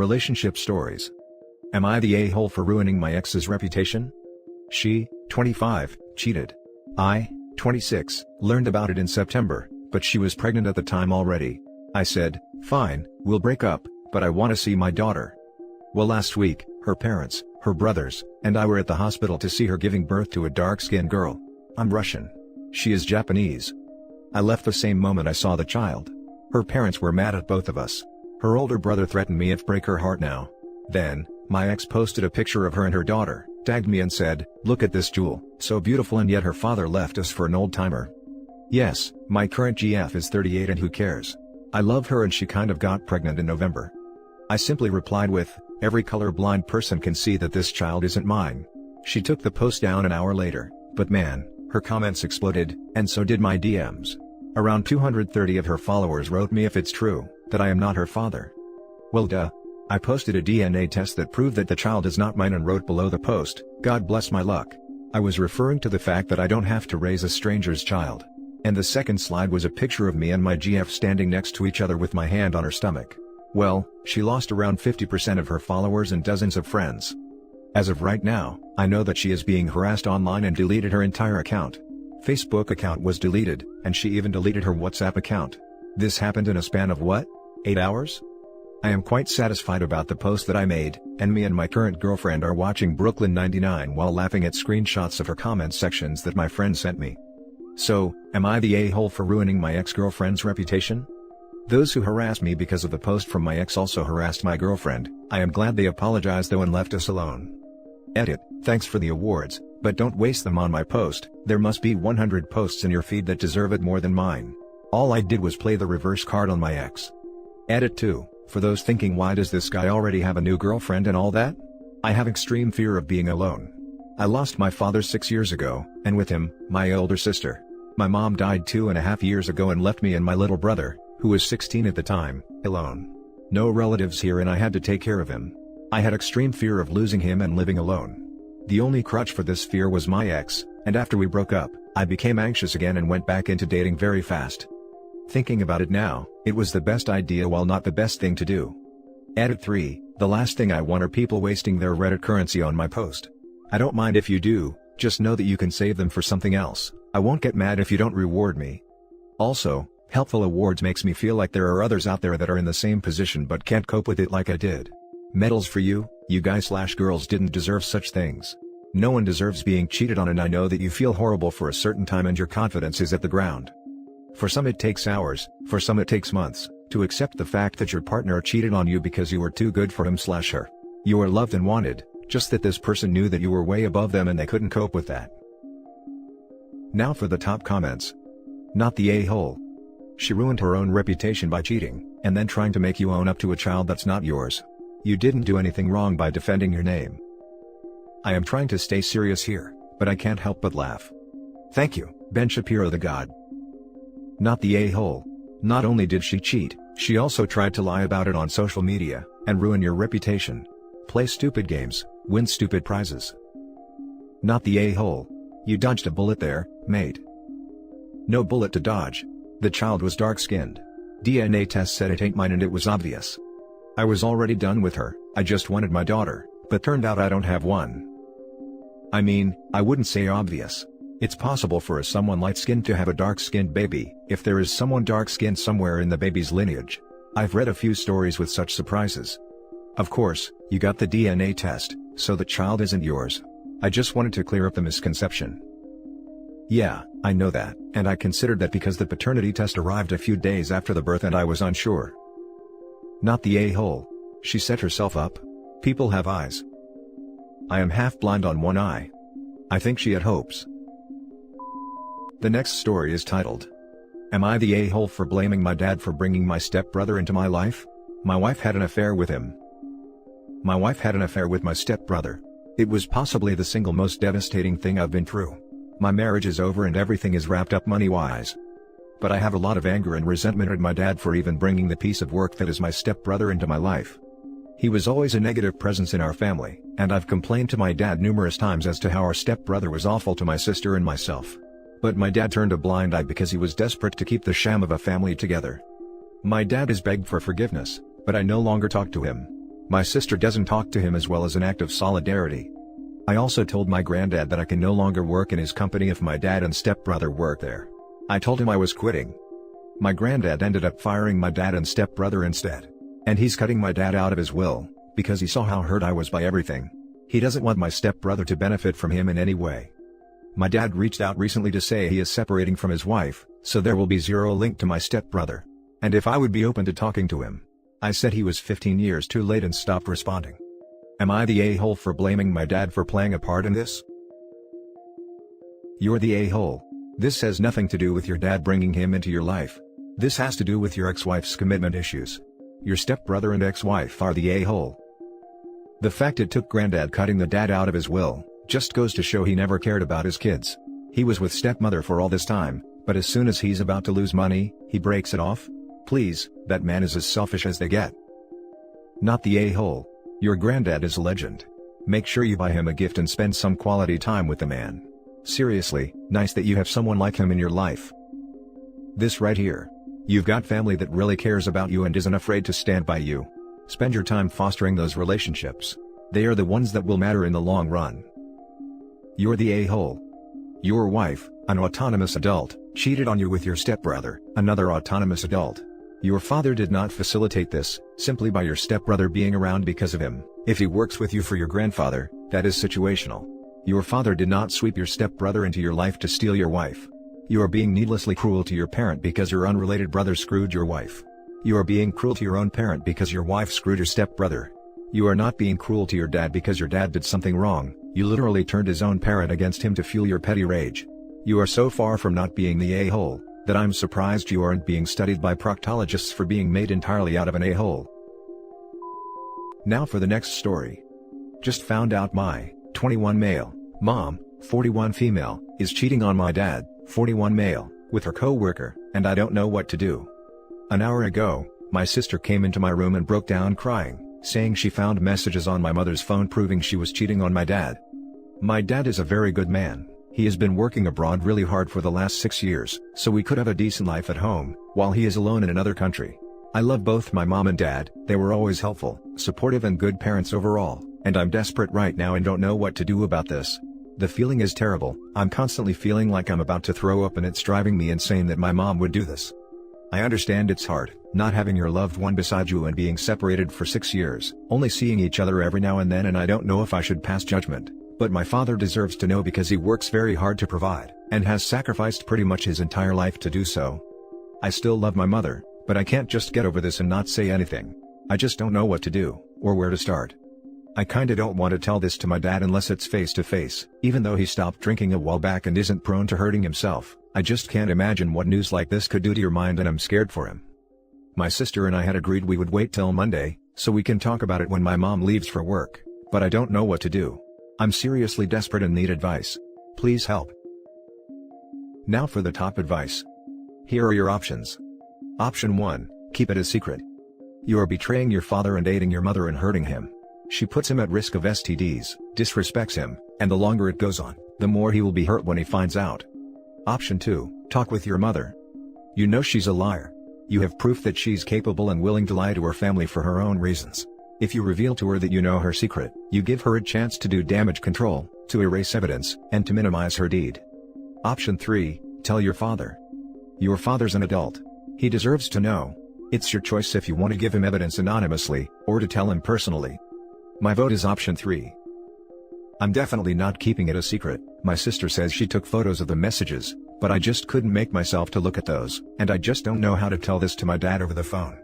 Relationship stories. Am I the a-hole for ruining my ex's reputation? She, 25, cheated. I, 26, learned about it in September, but she was pregnant at the time already. I said, fine, we'll break up, but I want to see my daughter. Well, last week, her parents, her brothers, and I were at the hospital to see her giving birth to a dark-skinned girl. I'm Russian. She is Japanese. I left the same moment I saw the child. Her parents were mad at both of us. Her older brother threatened me if break her heart now. Then, my ex posted a picture of her and her daughter, tagged me and said, look at this jewel, so beautiful, and yet her father left us for an old-timer. Yes, my current GF is 38 and who cares? I love her and she kind of got pregnant in November. I simply replied with, every colorblind person can see that this child isn't mine. She took the post down an hour later, but man, her comments exploded, and so did my DMs. Around 230 of her followers wrote me if it's true, that I am not her father. Well duh. I posted a DNA test that proved that the child is not mine and wrote below the post, God bless my luck. I was referring to the fact that I don't have to raise a stranger's child. And the second slide was a picture of me and my GF standing next to each other with my hand on her stomach. Well, she lost around 50% of her followers and dozens of friends. As of right now, I know that she is being harassed online and deleted her entire account. Facebook account was deleted, and she even deleted her WhatsApp account. This happened in a span of what? 8 hours? I am quite satisfied about the post that I made, and me and my current girlfriend are watching Brooklyn 99 while laughing at screenshots of her comment sections that my friend sent me. So, am I the a-hole for ruining my ex-girlfriend's reputation? Those who harassed me because of the post from my ex also harassed my girlfriend. I am glad they apologized though and left us alone. Edit, thanks for the awards, but don't waste them on my post. There must be 100 posts in your feed that deserve it more than mine. All I did was play the reverse card on my ex. Edit 2, for those thinking why does this guy already have a new girlfriend and all that? I have extreme fear of being alone. I lost my father 6 years ago, and with him, my older sister. My mom died 2.5 years ago and left me and my little brother, who was 16 at the time, alone. No relatives here and I had to take care of him. I had extreme fear of losing him and living alone. The only crutch for this fear was my ex, and after we broke up, I became anxious again and went back into dating very fast. Thinking about it now, it was the best idea while not the best thing to do. Edit 3, the last thing I want are people wasting their Reddit currency on my post. I don't mind if you do, just know that you can save them for something else. I won't get mad if you don't reward me. Also, helpful awards makes me feel like there are others out there that are in the same position but can't cope with it like I did. Medals for you, you guys/girls didn't deserve such things. No one deserves being cheated on, and I know that you feel horrible for a certain time and your confidence is at the ground. For some it takes hours, for some it takes months, to accept the fact that your partner cheated on you because you were too good for him/her. You are loved and wanted, just that this person knew that you were way above them and they couldn't cope with that. Now for the top comments. Not the a-hole. She ruined her own reputation by cheating, and then trying to make you own up to a child that's not yours. You didn't do anything wrong by defending your name. I am trying to stay serious here, but I can't help but laugh. Thank you, Ben Shapiro the God. Not the a-hole. Not only did she cheat, she also tried to lie about it on social media, and ruin your reputation. Play stupid games, win stupid prizes. Not the a-hole. You dodged a bullet there, mate. No bullet to dodge. The child was dark-skinned. DNA test said it ain't mine and it was obvious. I was already done with her, I just wanted my daughter, but turned out I don't have one. I mean, I wouldn't say obvious. It's possible for someone light-skinned to have a dark-skinned baby, if there is someone dark-skinned somewhere in the baby's lineage. I've read a few stories with such surprises. Of course, you got the DNA test, so the child isn't yours. I just wanted to clear up the misconception. Yeah, I know that, and I considered that because the paternity test arrived a few days after the birth and I was unsure. Not the a-hole. She set herself up. People have eyes. I am half blind on one eye. I think she had hopes. The next story is titled, Am I the a-hole for blaming my dad for bringing my stepbrother into my life? My wife had an affair with him. My wife had an affair with my stepbrother. It was possibly the single most devastating thing I've been through. My marriage is over and everything is wrapped up money-wise. But I have a lot of anger and resentment at my dad for even bringing the piece of work that is my stepbrother into my life. He was always a negative presence in our family, and I've complained to my dad numerous times as to how our stepbrother was awful to my sister and myself. But my dad turned a blind eye because he was desperate to keep the sham of a family together. My dad has begged for forgiveness, but I no longer talk to him. My sister doesn't talk to him as well as an act of solidarity. I also told my granddad that I can no longer work in his company if my dad and stepbrother work there. I told him I was quitting. My granddad ended up firing my dad and stepbrother instead. And he's cutting my dad out of his will, because he saw how hurt I was by everything. He doesn't want my stepbrother to benefit from him in any way. My dad reached out recently to say he is separating from his wife, so there will be zero link to my stepbrother. And if I would be open to talking to him. I said he was 15 years too late and stopped responding. Am I the a-hole for blaming my dad for playing a part in this? You're the a-hole. This has nothing to do with your dad bringing him into your life. This has to do with your ex-wife's commitment issues. Your stepbrother and ex-wife are the a-hole. The fact it took granddad cutting the dad out of his will just goes to show he never cared about his kids. He was with stepmother for all this time, but as soon as he's about to lose money, he breaks it off? Please, that man is as selfish as they get. Not the a-hole. Your granddad is a legend. Make sure you buy him a gift and spend some quality time with the man. Seriously, nice that you have someone like him in your life. This right here. You've got family that really cares about you and isn't afraid to stand by you. Spend your time fostering those relationships. They are the ones that will matter in the long run. You're the a-hole. Your wife, an autonomous adult, cheated on you with your stepbrother, another autonomous adult. Your father did not facilitate this, simply by your stepbrother being around because of him. If he works with you for your grandfather, that is situational. Your father did not sweep your stepbrother into your life to steal your wife. You are being needlessly cruel to your parent because your unrelated brother screwed your wife. You are being cruel to your own parent because your wife screwed your stepbrother. You are not being cruel to your dad because your dad did something wrong. You literally turned his own parent against him to fuel your petty rage. You are so far from not being the a-hole, that I'm surprised you aren't being studied by proctologists for being made entirely out of an a-hole. Now for the next story. Just found out my 21 male mom, 41 female, is cheating on my dad, 41 male, with her co-worker, and I don't know what to do. An hour ago, my sister came into my room and broke down crying, saying she found messages on my mother's phone proving she was cheating on my dad. My dad is a very good man. He has been working abroad really hard for the last 6 years, so we could have a decent life at home, while he is alone in another country. I love both my mom and dad. They were always helpful, supportive and good parents overall, and I'm desperate right now and don't know what to do about this. The feeling is terrible. I'm constantly feeling like I'm about to throw up and it's driving me insane that my mom would do this. I understand it's hard, not having your loved one beside you and being separated for 6 years, only seeing each other every now and then, and I don't know if I should pass judgment. But my father deserves to know because he works very hard to provide, and has sacrificed pretty much his entire life to do so. I still love my mother, but I can't just get over this and not say anything. I just don't know what to do, or where to start. I kinda don't want to tell this to my dad unless it's face to face, even though he stopped drinking a while back and isn't prone to hurting himself. I just can't imagine what news like this could do to your mind and I'm scared for him. My sister and I had agreed we would wait till Monday, so we can talk about it when my mom leaves for work, but I don't know what to do. I'm seriously desperate and need advice. Please help. Now for the top advice. Here are your options. Option 1, keep it a secret. You are betraying your father and aiding your mother in hurting him. She puts him at risk of STDs, disrespects him, and the longer it goes on, the more he will be hurt when he finds out. Option 2, talk with your mother. You know she's a liar. You have proof that she's capable and willing to lie to her family for her own reasons. If you reveal to her that you know her secret, you give her a chance to do damage control, to erase evidence, and to minimize her deed. Option 3, tell your father. Your father's an adult. He deserves to know. It's your choice if you want to give him evidence anonymously, or to tell him personally. My vote is option 3. I'm definitely not keeping it a secret. My sister says she took photos of the messages, but I just couldn't make myself to look at those, and I just don't know how to tell this to my dad over the phone.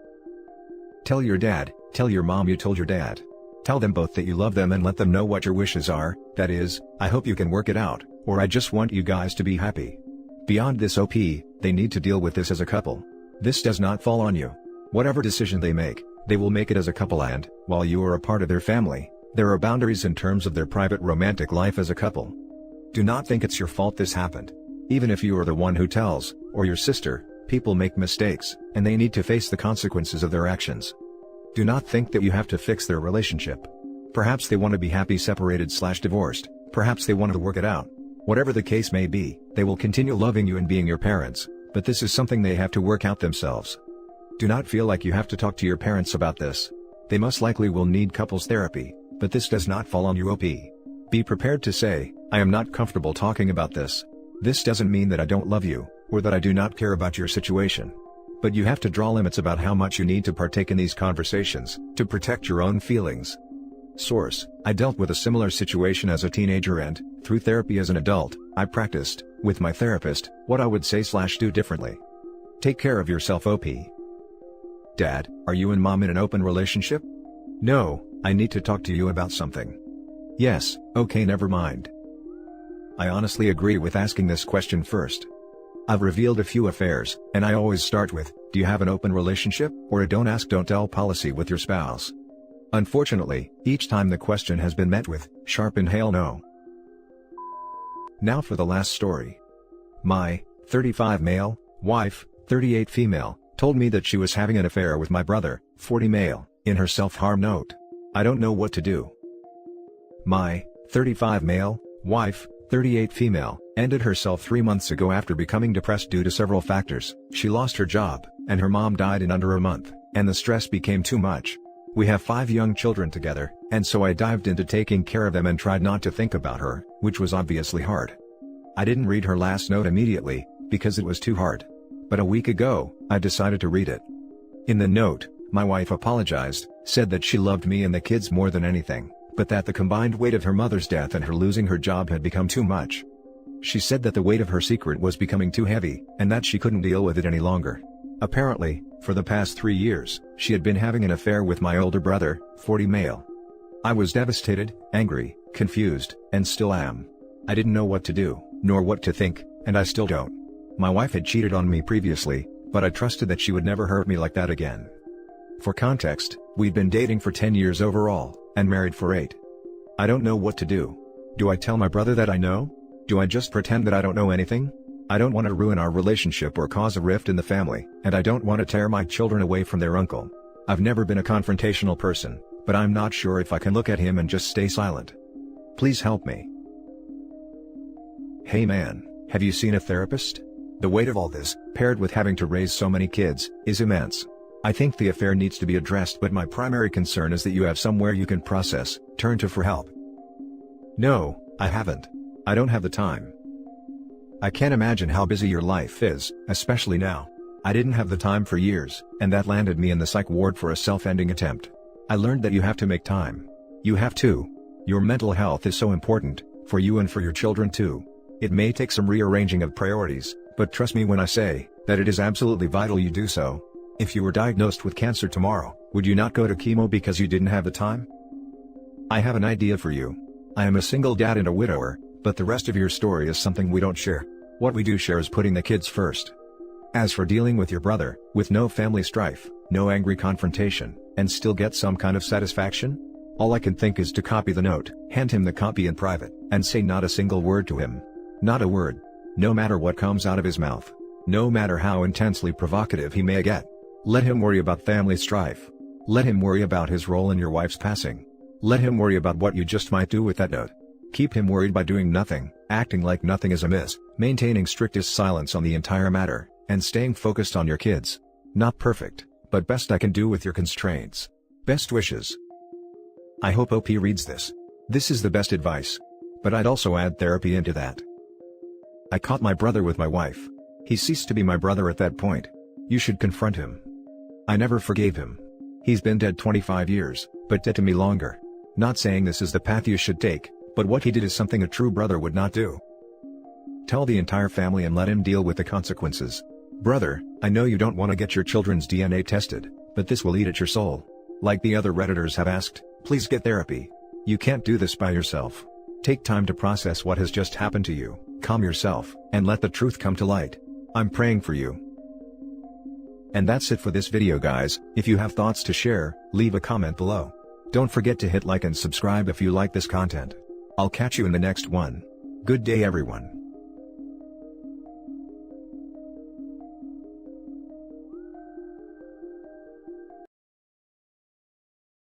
Tell your dad, tell your mom you told your dad. Tell them both that you love them and let them know what your wishes are, that is, I hope you can work it out, or I just want you guys to be happy. Beyond this OP, they need to deal with this as a couple. This does not fall on you. Whatever decision they will make it as a couple, and, while you are a part of their family, there are boundaries in terms of their private romantic life as a couple. Do not think it's your fault this happened. Even if you are the one who tells, or your sister, people make mistakes, and they need to face the consequences of their actions. Do not think that you have to fix their relationship. Perhaps they want to be happy separated/divorced, perhaps they want to work it out. Whatever the case may be, they will continue loving you and being your parents, but this is something they have to work out themselves. Do not feel like you have to talk to your parents about this. They most likely will need couples therapy, but this does not fall on you, OP. Be prepared to say, I am not comfortable talking about this. This doesn't mean that I don't love you, or that I do not care about your situation. But you have to draw limits about how much you need to partake in these conversations, to protect your own feelings. Source: I dealt with a similar situation as a teenager and, through therapy as an adult, I practiced, with my therapist, what I would say/do differently. Take care of yourself, OP. Dad, are you and Mom in an open relationship? No, I need to talk to you about something. Yes, okay, never mind. I honestly agree with asking this question first. I've revealed a few affairs, and I always start with, do you have an open relationship, or a don't ask don't tell policy with your spouse? Unfortunately, each time the question has been met with, sharp and hell no. Now for the last story. My 35 male wife, 38 female, told me that she was having an affair with my brother, 40 male, in her self-harm note. I don't know what to do. My 35 male wife, 38 female, ended herself 3 months ago after becoming depressed due to several factors. She lost her job, and her mom died in under a month, and the stress became too much. We have 5 young children together, and so I dived into taking care of them and tried not to think about her, which was obviously hard. I didn't read her last note immediately, because it was too hard. But a week ago, I decided to read it. In the note, my wife apologized, said that she loved me and the kids more than anything, but that the combined weight of her mother's death and her losing her job had become too much. She said that the weight of her secret was becoming too heavy, and that she couldn't deal with it any longer. Apparently, for the past 3 years, she had been having an affair with my older brother, 40 male. I was devastated, angry, confused, and still am. I didn't know what to do, nor what to think, and I still don't. My wife had cheated on me previously, but I trusted that she would never hurt me like that again. For context, we'd been dating for 10 years overall, and married for 8. I don't know what to do. Do I tell my brother that I know? Do I just pretend that I don't know anything? I don't want to ruin our relationship or cause a rift in the family, and I don't want to tear my children away from their uncle. I've never been a confrontational person, but I'm not sure if I can look at him and just stay silent. Please help me. Hey man, have you seen a therapist? The weight of all this, paired with having to raise so many kids, is immense. I think the affair needs to be addressed, but my primary concern is that you have somewhere you can process, turn to for help. No, I haven't. I don't have the time. I can't imagine how busy your life is, especially now. I didn't have the time for years, and that landed me in the psych ward for a self-ending attempt. I learned that you have to make time. You have to. Your mental health is so important, for you and for your children too. It may take some rearranging of priorities, but trust me when I say that it is absolutely vital you do so. If you were diagnosed with cancer tomorrow, would you not go to chemo because you didn't have the time? I have an idea for you. I am a single dad and a widower, but the rest of your story is something we don't share. What we do share is putting the kids first. As for dealing with your brother, with no family strife, no angry confrontation, and still get some kind of satisfaction? All I can think is to copy the note, hand him the copy in private, and say not a single word to him. Not a word. No matter what comes out of his mouth. No matter how intensely provocative he may get. Let him worry about family strife. Let him worry about his role in your wife's passing. Let him worry about what you just might do with that note. Keep him worried by doing nothing, acting like nothing is amiss, maintaining strictest silence on the entire matter, and staying focused on your kids. Not perfect, but best I can do with your constraints. Best wishes. I hope OP reads this. This is the best advice. But I'd also add therapy into that. I caught my brother with my wife. He ceased to be my brother at that point. You should confront him. I never forgave him. He's been dead 25 years, but dead to me longer. Not saying this is the path you should take, but what he did is something a true brother would not do. Tell the entire family and let him deal with the consequences. Brother, I know you don't want to get your children's DNA tested, but this will eat at your soul. Like the other Redditors have asked, please get therapy. You can't do this by yourself. Take time to process what has just happened to you, calm yourself, and let the truth come to light. I'm praying for you. And that's it for this video guys. If you have thoughts to share, leave a comment below. Don't forget to hit like and subscribe if you like this content. I'll catch you in the next one. Good day everyone.